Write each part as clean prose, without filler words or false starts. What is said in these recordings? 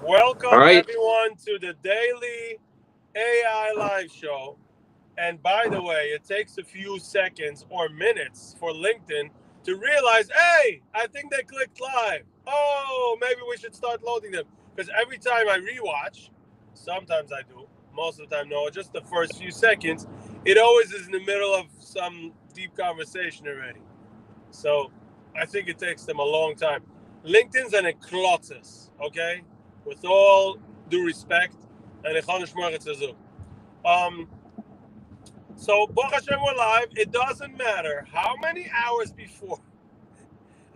All Welcome right. everyone to the daily AI live show. And by the way, it takes a few seconds or minutes for LinkedIn to realize, hey, I think they clicked live. Oh, maybe we should start loading them. Because every time I rewatch, sometimes I do, most of the time no, just the first few seconds, it always is in the middle of some deep conversation already. So I think it takes them a long time. LinkedIn's an eklotzes, okay? With all due respect, and ich kann nicht mehr zu sagen. Um, so, Baruch Hashem, we're live. It doesn't matter how many hours before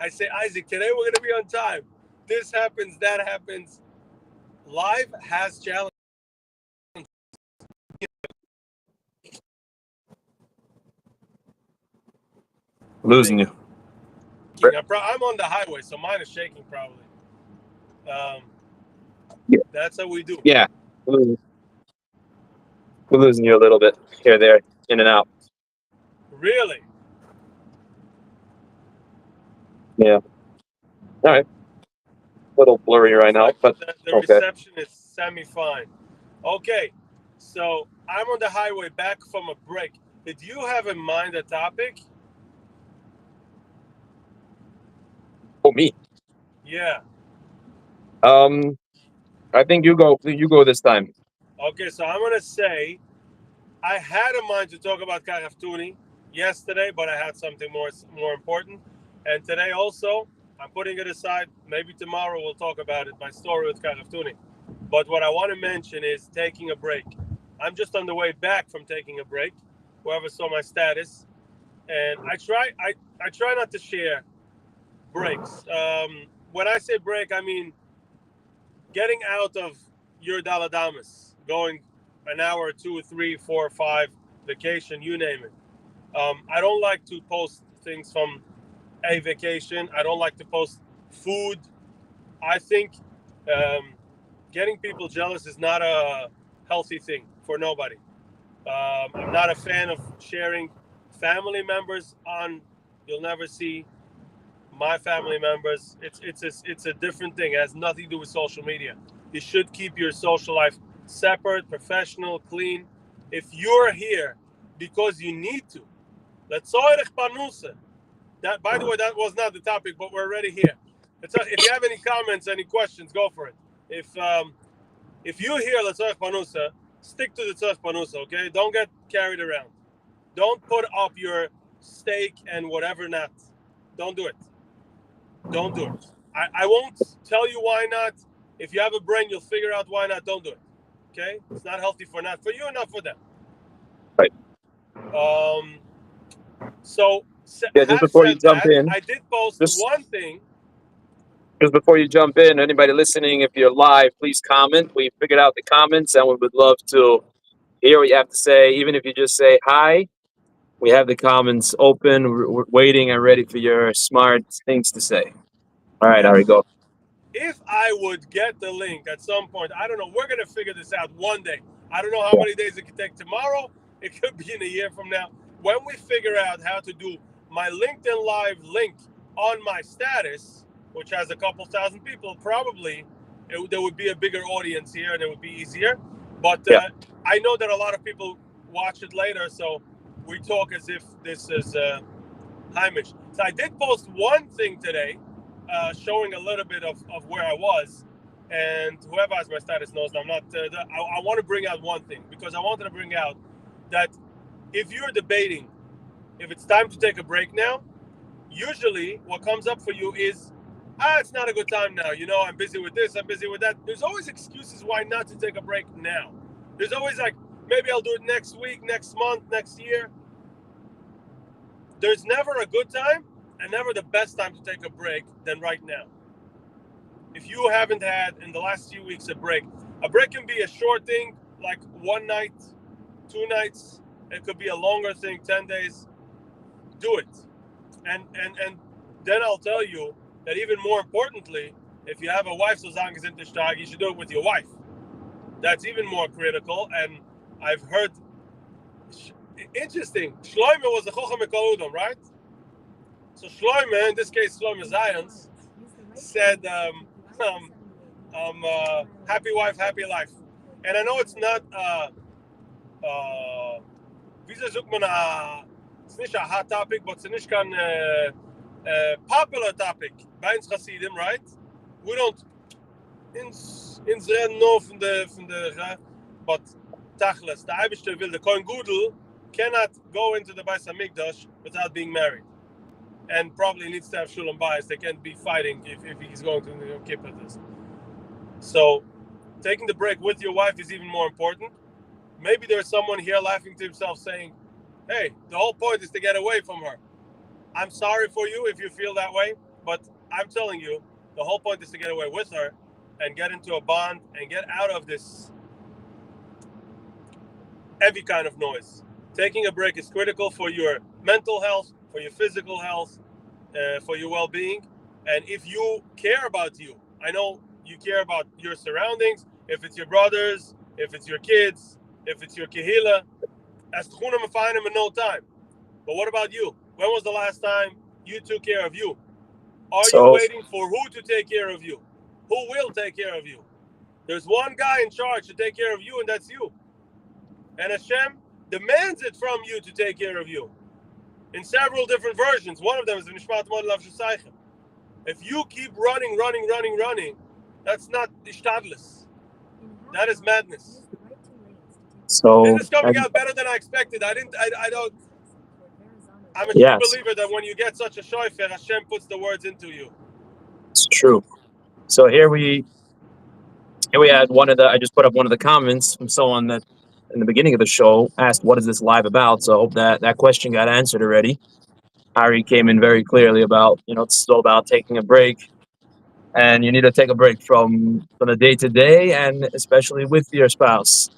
I say, Isaac, today we're going to be on time. This happens, that happens. Live has challenges. Losing you. I'm on the highway, so mine is shaking probably. Um, Yeah. that's how we do. Yeah. We're losing you a little bit here, there, in and out. Really? Yeah. All right. A little blurry right now, but the okay. reception is semi-fine. Okay, so I'm on the highway back from a break. Did you have in mind a topic? Oh, me. Yeah. I think you go. You go this time. Okay, so I'm gonna say I had in mind to talk about Karaftuni yesterday, but I had something more important. And today also, I'm putting it aside. Maybe tomorrow we'll talk about it. My story with Karaftuni. But what I want to mention is taking a break. I'm just on the way back from taking a break. Whoever saw my status, and I try not to share breaks. When I say break, I mean getting out of your daladamas, going an hour, 2, 3, 4, 5 vacation, you name it. I don't like to post things from a vacation. I don't like to post food. I think getting people jealous is not a healthy thing for nobody. I'm not a fan of sharing family members on. You'll never see my family members. It's a different thing. It has nothing to do with social media. You should keep your social life separate, professional, clean. If you're here because you need to, let's panusa. That, by the way, that was not the topic, but we're already here. If you have any comments, any questions, go for it. If you hear Letzorech Panusa, stick to the Tzorech Panusa, okay? Don't get carried around. Don't put up your steak and whatever not. Don't do it. Don't do it. I won't tell you why not. If you have a brain, you'll figure out why not. Don't do it. Okay? It's not healthy for you and not for them. Right. So, Yeah. Just have before you said jump that, in, I did post just one thing. just before you jump in, anybody listening, if you're live, please comment. We figured out the comments, and we would love to hear what you have to say. Even if you just say hi, we have the comments open. We're waiting and ready for your smart things to say. All right, Ari, Yes. go. If I would get the link at some point, I don't know. We're going to figure this out one day. I don't know how many days it could take tomorrow. It could be in a year from now. When we figure out how to do my LinkedIn Live link on my status, which has a couple thousand people, probably there would be a bigger audience here and it would be easier. But Yeah. I know that a lot of people watch it later, so we talk as if this is Heimish. So I did post one thing today showing a little bit of where I was. And whoever has my status knows I'm not. I want to bring out one thing because I wanted to bring out that if you're debating if it's time to take a break now, usually what comes up for you is, it's not a good time now. You know, I'm busy with this, I'm busy with that. There's always excuses why not to take a break now. There's always like, maybe I'll do it next week, next month, next year. There's never a good time and never the best time to take a break than right now. If you haven't had in the last few weeks a break can be a short thing, like one night, 2 nights. It could be a longer thing, 10 days. Do it. And then I'll tell you that even more importantly, if you have a wife, so sagen sind stark, you should do it with your wife. That's even more critical. And I've heard, interesting, Shloime was the Chochem Mikol Udom, right? So Shloime, in this case Shloime Zions, said Happy wife, happy life. And I know it's not visa zukmana. It's not a hot topic, but it's not a popular topic. By Chassidim, right? We don't ins reden no von der but tachlis, the Eibishter will, the Kohen Gudel cannot go into the Beis HaMikdash without being married, and probably needs to have Shulam Bayis. They can't be fighting if he's going to Yom Kippur. So taking the break with your wife is even more important. Maybe there's someone here laughing to himself saying, hey, the whole point is to get away from her. I'm sorry for you if you feel that way, but I'm telling you, the whole point is to get away with her and get into a bond and get out of this heavy kind of noise. Taking a break is critical for your mental health, for your physical health, for your well-being. And if you care about you, I know you care about your surroundings, if it's your brothers, if it's your kids, if it's your kehila, as tchunim and find him in no time. But what about you? When was the last time you took care of you? Are you waiting for who to take care of you? Who will take care of you? There's one guy in charge to take care of you, and that's you. And Hashem demands it from you to take care of you in several different versions. One of them is Nishmat Model of Shusaychem. If you keep running, that's not ishtadlis. That is madness. So this is coming out better than I expected. I'm a true believer that when you get such a shofar, Hashem puts the words into you. It's true. So here we had I just put up one of the comments from someone that in the beginning of the show asked, what is this live about? So I hope that question got answered already. Ari came in very clearly about, it's still about taking a break, and you need to take a break from the day to day, and especially with your spouse.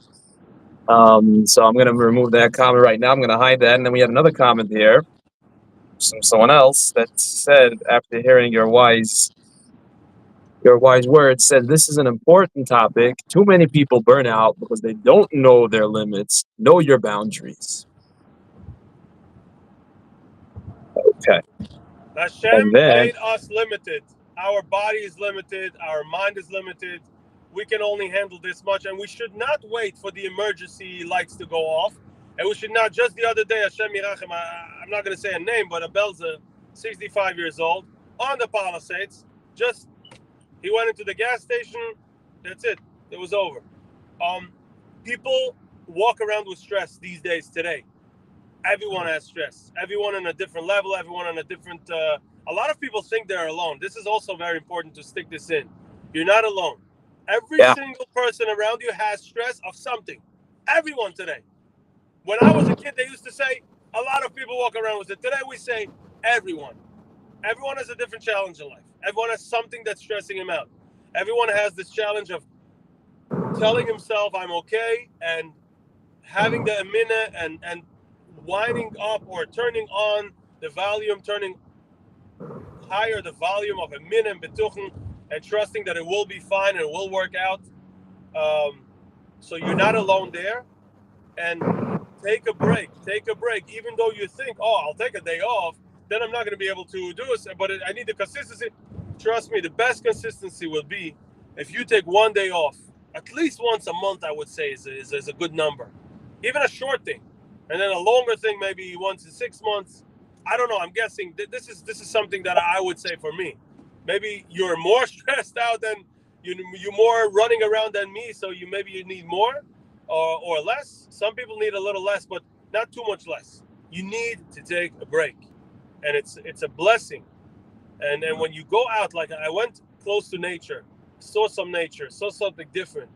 So I'm going to remove that comment right now. I'm going to hide that. And then we had another comment here from someone else that said, after hearing your wise words, said, this is an important topic. Too many people burn out because they don't know their limits. Know your boundaries. Okay. Hashem made us limited. Our body is limited. Our mind is limited. We can only handle this much, and we should not wait for the emergency lights to go off. And we should not, just the other day, Hashem Yirachem, I'm not going to say a name, but a Belzer, 65 years old, on the Palisades, he went into the gas station, that's it. It was over. People walk around with stress these days today. Everyone has stress. Everyone on a different level, everyone on a different... a lot of people think they're alone. This is also very important to stick this in. You're not alone. Every single person around you has stress of something. Everyone today. When I was a kid, they used to say, a lot of people walk around with it. Today we say, everyone. Everyone has a different challenge in life. Everyone has something that's stressing him out. Everyone has this challenge of telling himself, I'm okay, and having the eminah and winding up or turning on the volume, turning higher the volume of eminah and betuchen, and trusting that it will be fine and it will work out. So you're not alone there. And take a break. Even though you think, I'll take a day off, then I'm not going to be able to do it. But I need the consistency. Trust me, the best consistency will be if you take one day off, at least once a month, I would say is a good number. Even a short thing. And then a longer thing, maybe once in 6 months. I don't know. I'm guessing this is something that I would say for me. Maybe you're more stressed out than you're more running around than me, so maybe you need more or less. Some people need a little less, but not too much less. You need to take a break, and it's a blessing. And when you go out, like I went close to nature, saw some nature, saw something different.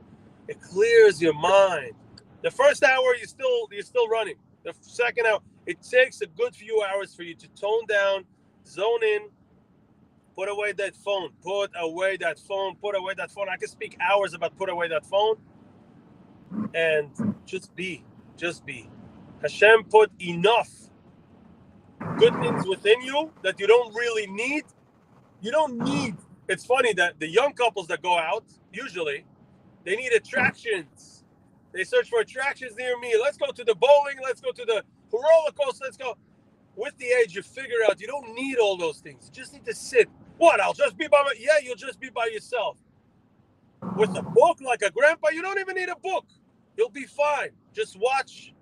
It clears your mind. The first hour you're still running. The second hour, it takes a good few hours for you to tone down, zone in. Put away that phone. I can speak hours about put away that phone. And just be. Hashem put enough good things within you that you don't really need. It's funny that the young couples that go out, usually, they need attractions. They search for attractions near me. Let's go to the bowling. Let's go to the roller coaster. Let's go. With the age, you figure out you don't need all those things. You just need to sit. What? I'll just be by you'll just be by yourself. With a book like a grandpa, you don't even need a book. You'll be fine. Just watch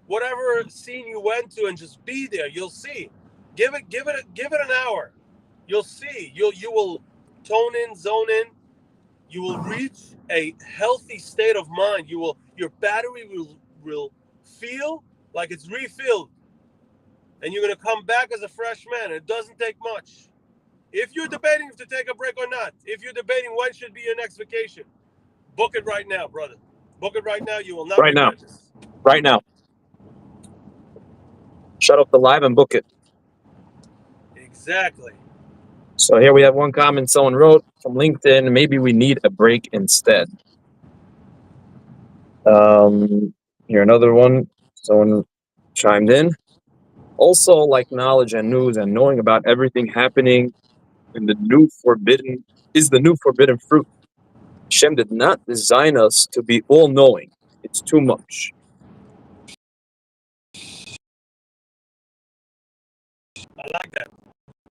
whatever scene you went to and just be there. You'll see. Give it an hour. You'll see. You will tone in, zone in. You will reach a healthy state of mind. Your battery will feel like it's refilled, and you're gonna come back as a fresh man. It doesn't take much. If you're debating if to take a break or not, if you're debating when should be your next vacation, book it right now, brother. Book it right now. You will not Right now. regret this. Right now. Shut off the live and book it. Exactly. So here we have one comment someone wrote from LinkedIn. Maybe we need a break instead. Here another one. Someone chimed in. Also, like knowledge and news and knowing about everything happening in the new forbidden fruit. Hashem did not design us to be all-knowing. It's too much. I like that.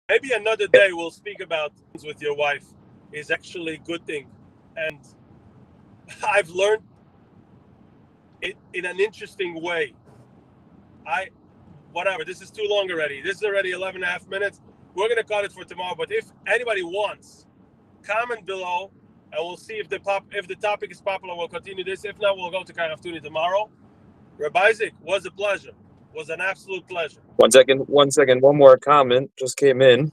Maybe another day we'll speak about with your wife is actually a good thing. And I've learned it in an interesting way. Whatever, this is too long already. This is already 11 and a half minutes. We're going to cut it for tomorrow. But if anybody wants, comment below and we'll see if the topic is popular, we'll continue this. If not, we'll go to Karaftuni tomorrow. Rabbi Isaac, was a pleasure. Was an absolute pleasure. 1 second. 1 second. One more comment just came in.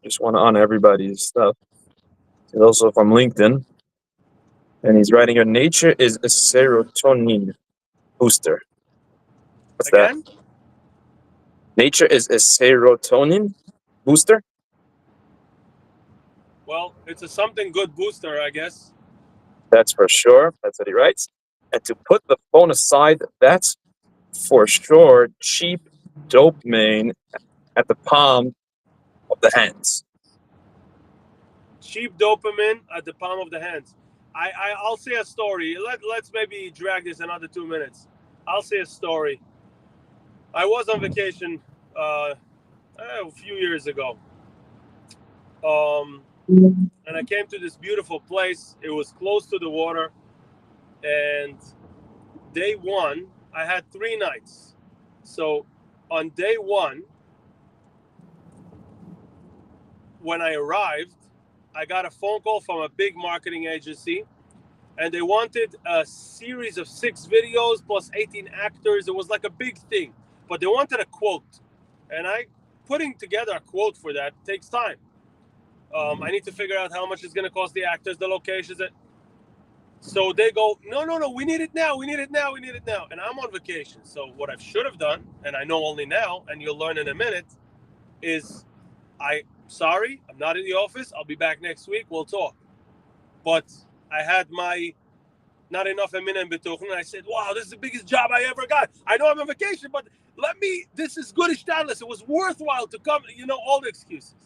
Just want to honor everybody's stuff. It's also from LinkedIn. And he's writing here, nature is a serotonin booster. What's Again? that? Nature is a serotonin booster? Well, it's a something good booster, I guess. That's for sure. That's what he writes. And to put the phone aside, that's for sure cheap dopamine at the palm of the hands. Cheap dopamine at the palm of the hands. I'll say a story. Let's maybe drag this another 2 minutes. I'll say a story. I was on vacation a few years ago. And I came to this beautiful place. It was close to the water. And day one, I had 3 nights. So on day one, when I arrived, I got a phone call from a big marketing agency, and they wanted a series of 6 videos plus 18 actors. It was like a big thing, but they wanted a quote, and putting together a quote for that takes time. I need to figure out how much it's going to cost the actors, the locations. So they go, no, we need it now, and I'm on vacation. So what I should have done, and I know only now, and you'll learn in a minute, is sorry, I'm not in the office. I'll be back next week. We'll talk. But I had my not enough emina and bituchen, and I said, wow, this is the biggest job I ever got. I know I'm on vacation, but this is good status. It was worthwhile to come, all the excuses.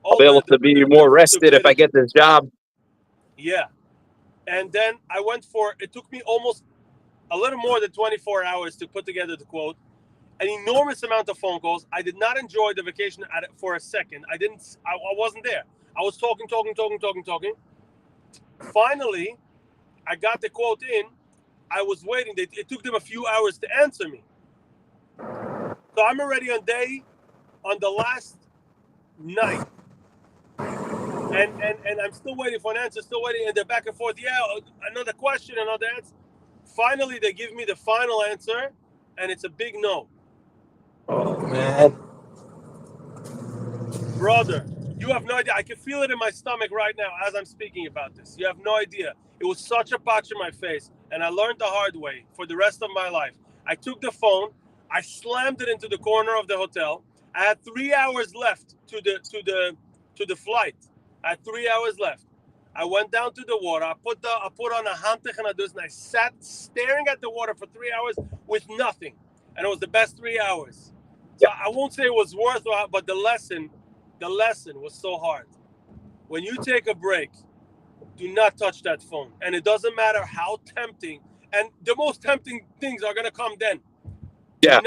I'll be able to be more rested if I get this job. Yeah. And then I went it took me almost a little more than 24 hours to put together the quote. An enormous amount of phone calls. I did not enjoy the vacation for a second. I wasn't there. I was talking. Finally, I got the quote in. I was waiting. It took them a few hours to answer me. So I'm already on the last night. And I'm still waiting for an answer, and they're back and forth. Yeah, another question, another answer. Finally, they give me the final answer, and it's a big no. Oh, man. Brother, you have no idea. I can feel it in my stomach right now as I'm speaking about this. You have no idea. It was such a punch in my face, and I learned the hard way for the rest of my life. I took the phone, I slammed it into the corner of the hotel. I had 3 hours left to the flight. I had 3 hours left. I went down to the water. I put on a handtech and I sat staring at the water for 3 hours with nothing, and it was the best 3 hours. So I won't say it was worthwhile, but the lesson was so hard. When you take a break, do not touch that phone. And it doesn't matter how tempting, and the most tempting things are going to come then. Yeah.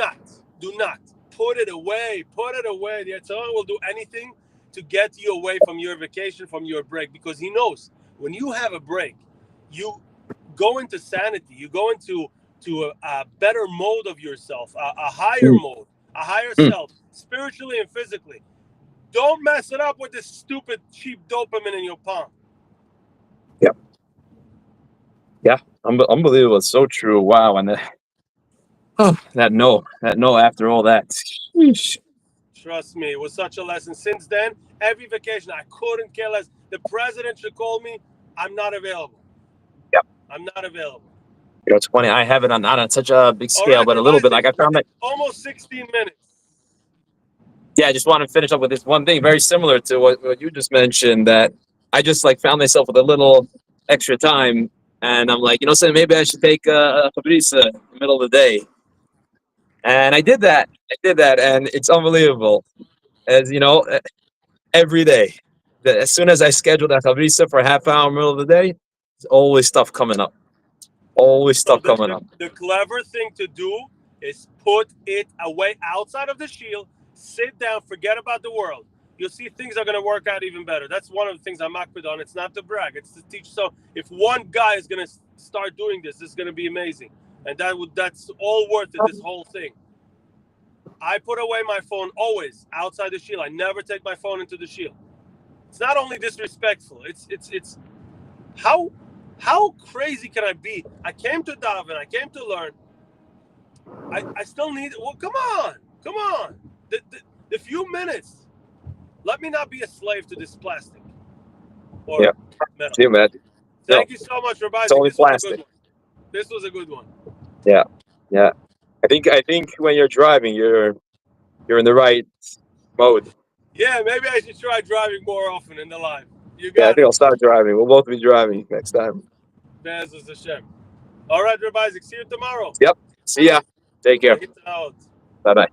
Do not. Put it away. The Yetzirah will do anything to get you away from your vacation, from your break, because he knows when you have a break, you go into sanity. You go into a better mode of yourself, a higher mode, a higher self, spiritually and physically. Don't mess it up with this stupid, cheap dopamine in your palm. Yeah, unbelievable. It's so true. Wow, and that no after all that. Sheesh. Trust me, it was such a lesson. Since then, every vacation, I couldn't care less. The president should call me. I'm not available. Yep. I'm not available. You know, it's funny. I have it on not on such a big All scale, right, but a little bit. Like I found that. almost 16 minutes. Yeah, I just want to finish up with this one thing very similar to what you just mentioned. That I just like found myself with a little extra time, and I'm like, so maybe I should take a Fabrice in the middle of the day. And I did that. And it's unbelievable. As you know, every day, as soon as I schedule that Fabrice for a half hour in the middle of the day, there's always stuff coming up. Always stuff coming up. The clever thing to do is put it away outside of the shield. Sit down, forget about the world. You'll see things are going to work out even better. That's one of the things I'm makpid on. It's not to brag, it's to teach. So if one guy is going to start doing this, it's going to be amazing. And that's all worth it, this whole thing. I put away my phone always outside the shield. I never take my phone into the shield. It's not only disrespectful. It's how crazy can I be? I came to daven. I came to learn. I still need. Well, come on. The few minutes. Let me not be a slave to this plastic. Or metal. See you, man. Thank you so much, Rabbi. It's only plastic. This was a good one. Yeah. I think when you're driving, you're in the right mode. Yeah, maybe I should try driving more often in the life. I think I'll start driving. We'll both be driving next time. Bezos Hashem. All right, Rabbi Isaac. See you tomorrow. Yep. See ya. Take care. Bye-bye.